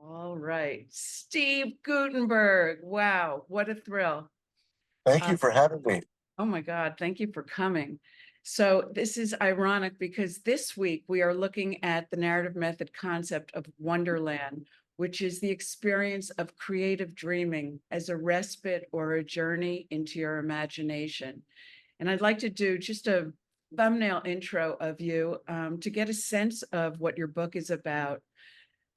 All right. Steve Guttenberg. Wow, what a thrill. Thank you for having me. Oh my God, thank you for coming. So this is ironic because this week we are looking at the narrative method concept of Wonderland, which is the experience of creative dreaming as a respite or a journey into your imagination. And I'd like to do just a thumbnail intro of you to get a sense of what your book is about.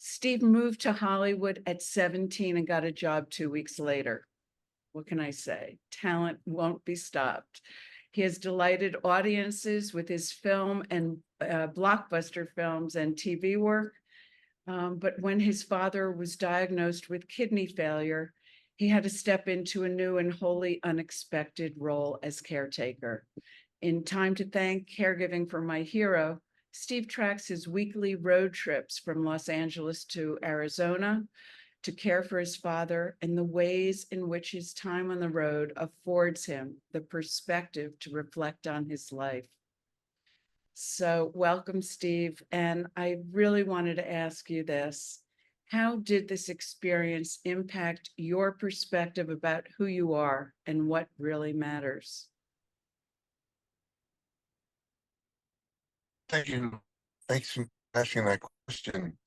Steve moved to Hollywood at 17 and got a job 2 weeks later. What can I say? Talent won't be stopped. He has delighted audiences with his film and blockbuster films and TV work. But when his father was diagnosed with kidney failure, he had to step into a new and wholly unexpected role as caretaker. In Time to Thank Caregiving for My Hero, Steve tracks his weekly road trips from Los Angeles to Arizona to care for his father and the ways in which his time on the road affords him the perspective to reflect on his life. So welcome, Steve. And I really wanted to ask you this. How did this experience impact your perspective about who you are and what really matters? Thank you. Thanks for asking that question.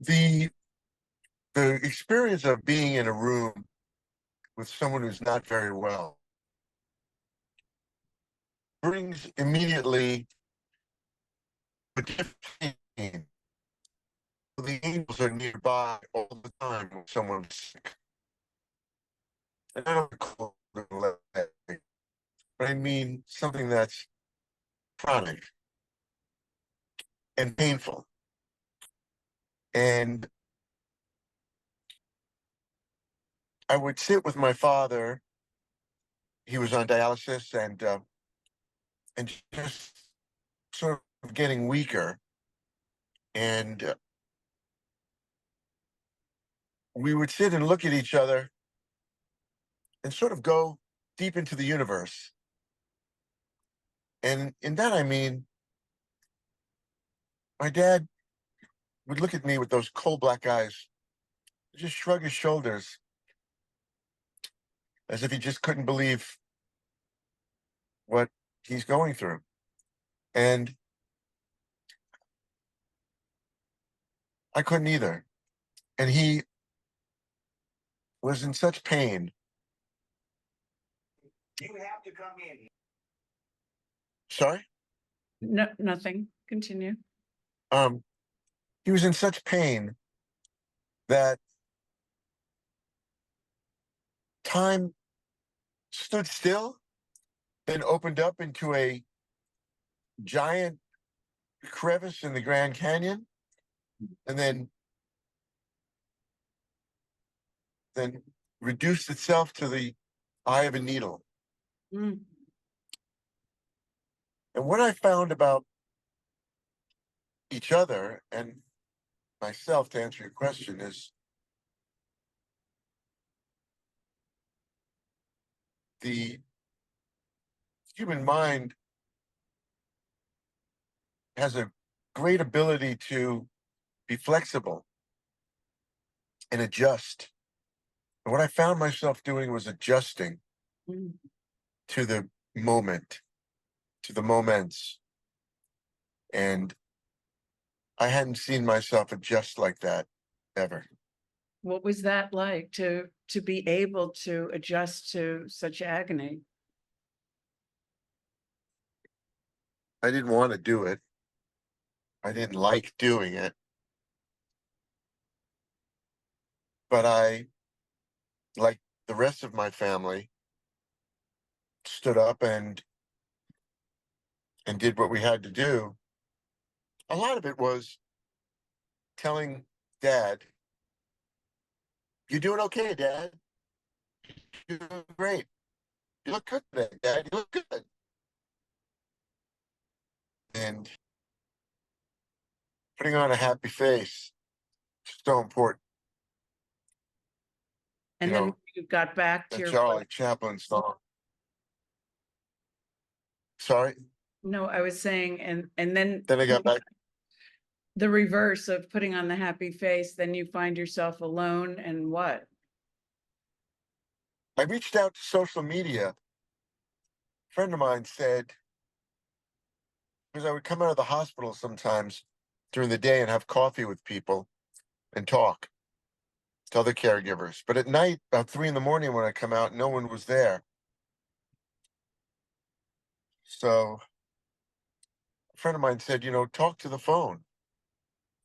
The experience of being in a room with someone who's not very well brings immediately a different pain. The angels are nearby all the time when someone's sick. And I don't call it leg, but I mean something that's chronic and painful. And I would sit with my father. He was on dialysis and just sort of getting weaker. And we would sit and look at each other and sort of go deep into the universe. And in that, I mean, my dad would look at me with those coal black eyes, just shrug his shoulders as if he just couldn't believe what he's going through. And I couldn't either. And he was in such pain. You have to come in. Sorry? No, nothing. Continue. He was in such pain that time stood still, then opened up into a giant crevice in the Grand Canyon, and then reduced itself to the eye of a needle. Mm. And what I found about each other and myself, to answer your question, is the human mind has a great ability to be flexible and adjust. And what I found myself doing was adjusting to the moment, to the moments. And I hadn't seen myself adjust like that ever. What was that like to be able to adjust to such agony? I didn't want to do it. I didn't like doing it. But I, like the rest of my family, stood up and did what we had to do. A lot of it was telling Dad, "You're doing okay, Dad. You're doing great. You look good today, Dad. You look good." And putting on a happy face is so important. And then you got back to the your Charlie Chaplin song. Sorry? No, I was saying, and then Then I got back. the reverse of putting on the happy face, then you find yourself alone and what? I reached out to social media. A friend of mine said, because I would come out of the hospital sometimes during the day and have coffee with people and talk to other caregivers. But at night, about 3 in the morning when I come out, no one was there. So a friend of mine said, talk to the phone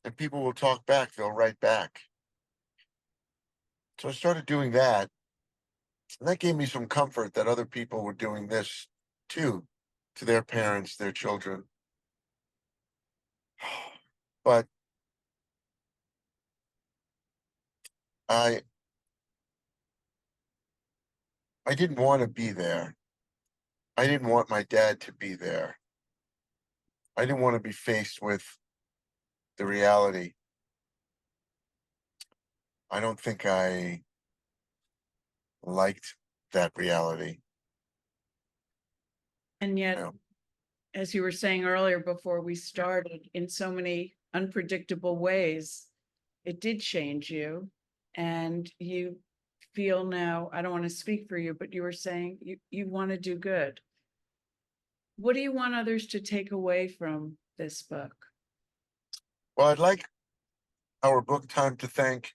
and people will talk back. They'll write back. So I started doing that. And that gave me some comfort that other people were doing this too, to their parents, their children. But I I didn't want to be there. I didn't want my dad to be there. I didn't want to be faced with the reality. I don't think I liked that reality. And yet, You know? as you were saying earlier before we started, in so many unpredictable ways, it did change you. And you feel now, I don't want to speak for you, but you were saying you want to do good. What do you want others to take away from this book? Well, I'd like our book Time to Thank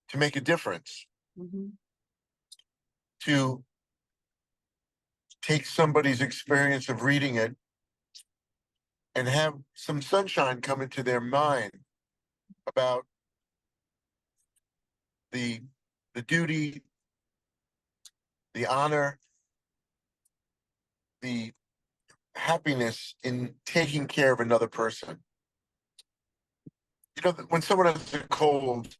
to make a difference, Mm-hmm. to take somebody's experience of reading it and have some sunshine come into their mind about the the duty, the honor, the happiness in taking care of another person. When someone has a cold,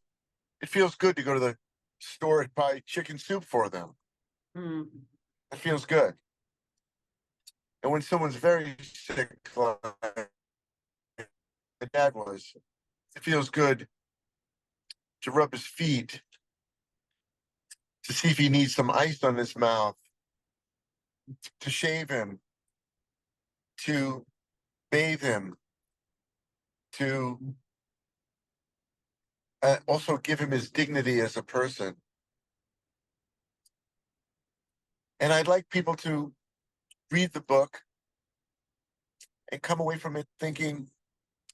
it feels good to go to the store and buy chicken soup for them. Mm. It feels good. And when someone's very sick, like my dad was, it feels good to rub his feet, to see if he needs some ice on his mouth, to shave him, to bathe him, to also give him his dignity as a person. And I'd like people to read the book and come away from it thinking,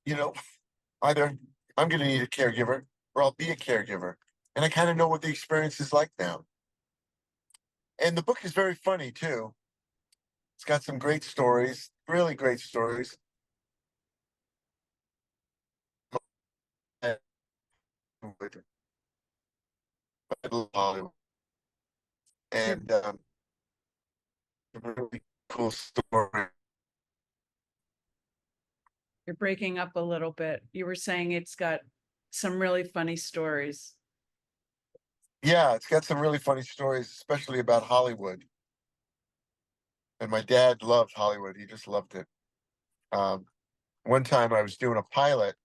either I'm going to need a caregiver or I'll be a caregiver. And I kind of know what the experience is like now. And the book is very funny too. It's got some great stories, really great stories. You're, And a really cool story. you're breaking up a little bit. You were saying it's got some really funny stories. Yeah, it's got some really funny stories, especially about Hollywood. And my dad loved Hollywood. He just loved it. Um, one time I was doing a pilot,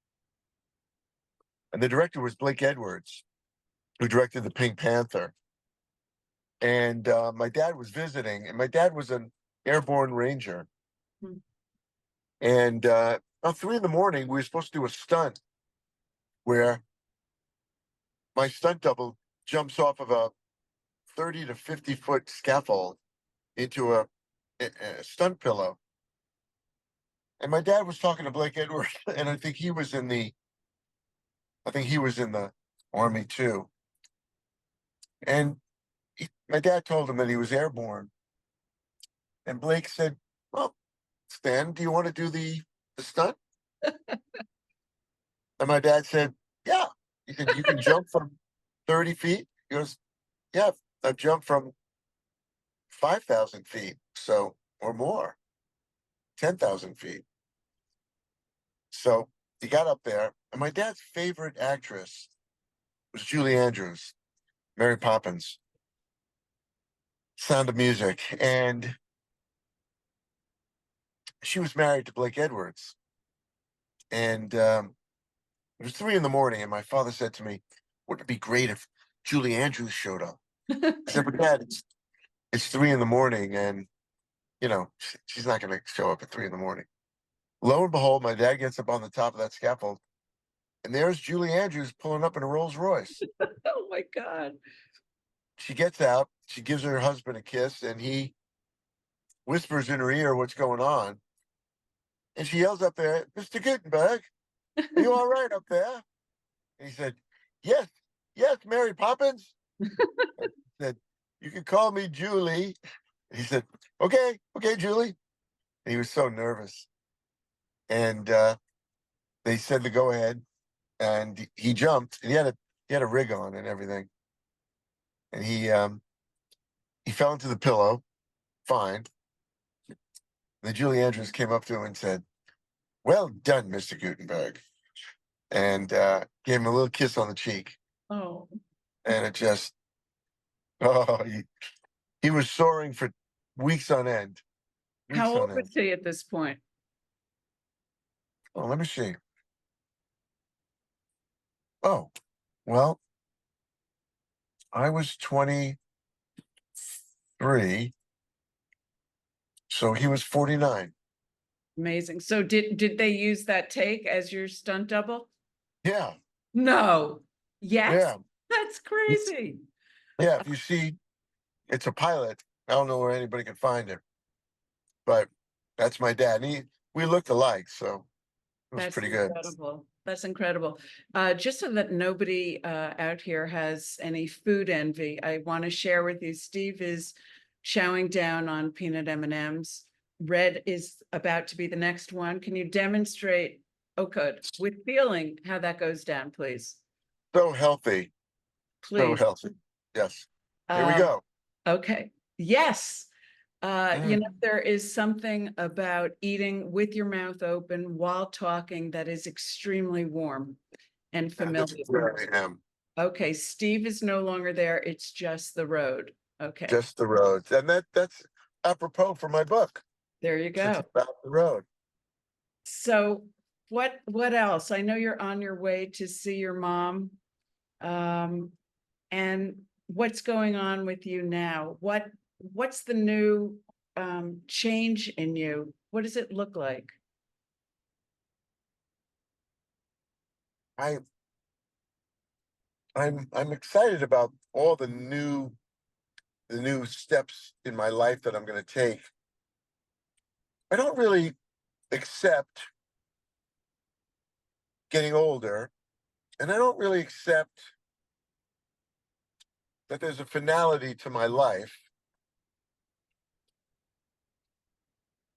and the director was Blake Edwards, who directed the Pink Panther. And my dad was visiting, and my dad was an airborne ranger. Hmm. And about 3 in the morning, we were supposed to do a stunt where my stunt double jumps off of a 30 to 50-foot scaffold into a stunt pillow. And my dad was talking to Blake Edwards, and I think he was in the army too. And my dad told him that he was airborne. And Blake said, "Well, Stan, do you want to do the stunt?" And my dad said, "Yeah." He said, "You can jump from 30 feet?" He goes, "Yeah, I've jumped from 5,000 feet, so, or more, 10,000 feet." So he got up there, and my dad's favorite actress was Julie Andrews, Mary Poppins, Sound of Music. And she was married to Blake Edwards. And it was 3 in the morning, and my father said to me, "Wouldn't it be great if Julie Andrews showed up?" I said, "But Dad, it's 3 in the morning, and she's not going to show up at 3 in the morning." Lo and behold, my dad gets up on the top of that scaffold, And there's Julie Andrews pulling up in a Rolls Royce. Oh my God. She gets out, she gives her husband a kiss, and he whispers in her ear what's going on. And she yells up there, "Mr. Guttenberg, are you all right up there?" And he said, "Yes, yes, Mary Poppins." And he said, "You can call me Julie." And he said, "Okay, okay, Julie." And he was so nervous. And they said to go ahead, and he jumped, and he had a rig on and everything. And he fell into the pillow, fine. Then Julie Andrews came up to him and said, "Well done, Mr. Gutenberg," and gave him a little kiss on the cheek. Oh, And it just, oh, he was soaring for weeks on end. how Weeks old on end. was he at this point? Oh, let me see. Oh, well, I was 23, so he was 49. Amazing. So did they use that take as your stunt double? Yeah, No. Yes. yeah, That's crazy. yeah. If you see, it's a pilot. I don't know where anybody can find it, but that's my dad. We looked alike, so it was That's pretty good. incredible. That's incredible. Just so that nobody out here has any food envy, I want to share with you, Steve is chowing down on peanut M&Ms. Red is about to be the next one. Can you demonstrate, oh good, with feeling how that goes down, please? So healthy, so Please. healthy. Yes. Here we Um, go. okay. Yes. Mm. There is something about eating with your mouth open while talking that is extremely warm and And this familiar. is where I am. Okay, Steve is no longer there. It's just the road. Okay, Just the roads, and that's apropos for my book. there you It's go. about the road. So what else? I know you're on your way to see your mom. Um, and what's going on with you now? What's the new change in you? What does it look like? I I'm excited about all the new steps in my life that I'm going to take. I don't really accept getting older, and I don't really accept that there's a finality to my life.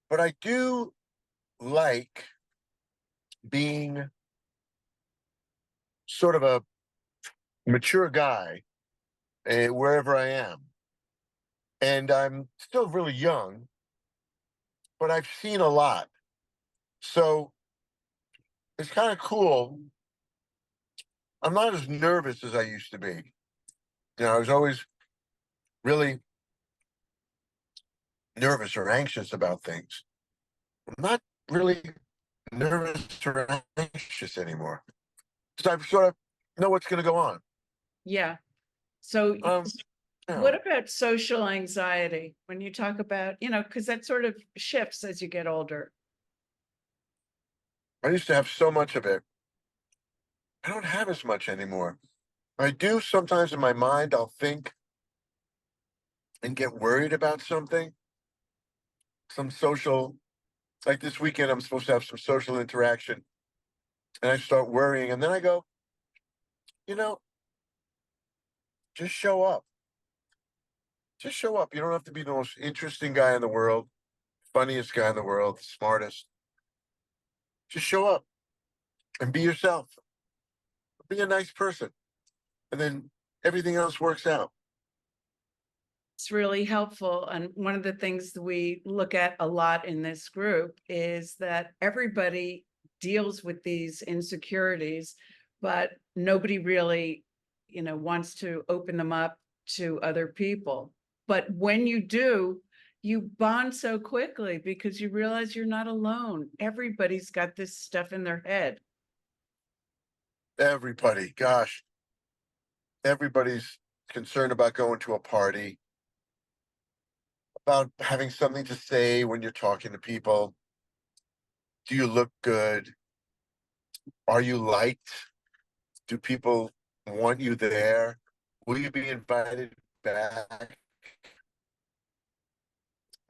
But I do like being sort of a mature guy wherever I am. And I'm still really young, but I've seen a lot. So it's kind of cool. I'm not as nervous as I used to be. I was always really nervous or anxious about things. I'm not really nervous or anxious anymore. So I sort of know what's going to go on. Yeah. So Um, you what know, about social anxiety when you talk about, because that sort of shifts as you get older? I used to have so much of it. I don't have as much anymore. I do sometimes in my mind, I'll think and get worried about something, some social, like this weekend, I'm supposed to have some social interaction, and I start worrying. And then I go, you know, just show up. Just show up. You don't have to be the most interesting guy in the world, funniest guy in the world, smartest. Just show up and be yourself. Be a nice person. And then everything else works out. It's really helpful. And one of the things that we look at a lot in this group is that everybody deals with these insecurities, but nobody really, wants to open them up to other people. But when you do, you bond so quickly because you realize you're not alone. Everybody's got this stuff in their head. Everybody, gosh, everybody's concerned about going to a party, about having something to say when you're talking to people. Do you look good? Are you liked? Do people want you there? Will you be invited back?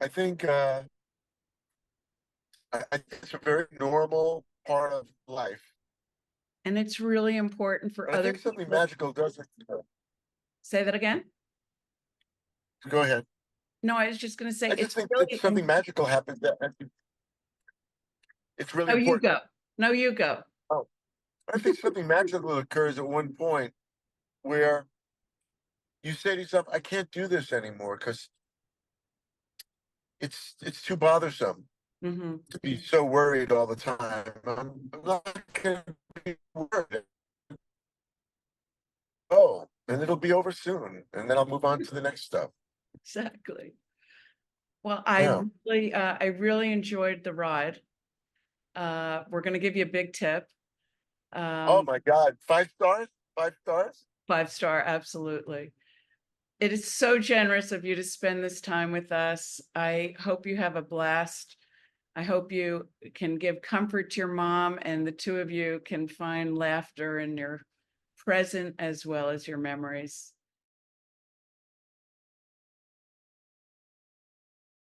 I think I think it's a very normal part of life. And it's really important for I other think something people. magical does occur. Say that again? Go ahead. No, I was just gonna say I it's just think that really, something magical happens. It's really no, you important. go. No, you go. Oh, I think something magical occurs at one point where you say to yourself, "I can't do this anymore because it's too bothersome Hmm. to be so worried all the time. I'm not going to be worried. Oh, and it'll be over soon, and then I'll move on to the next stuff." Exactly. Well, Yeah. I really enjoyed the ride. We're gonna give you a big tip. Oh Um, my God, 5 stars, 5 stars. 5-star, absolutely. It is so generous of you to spend this time with us. I hope you have a blast. I hope you can give comfort to your mom and the two of you can find laughter in your present as well as your memories.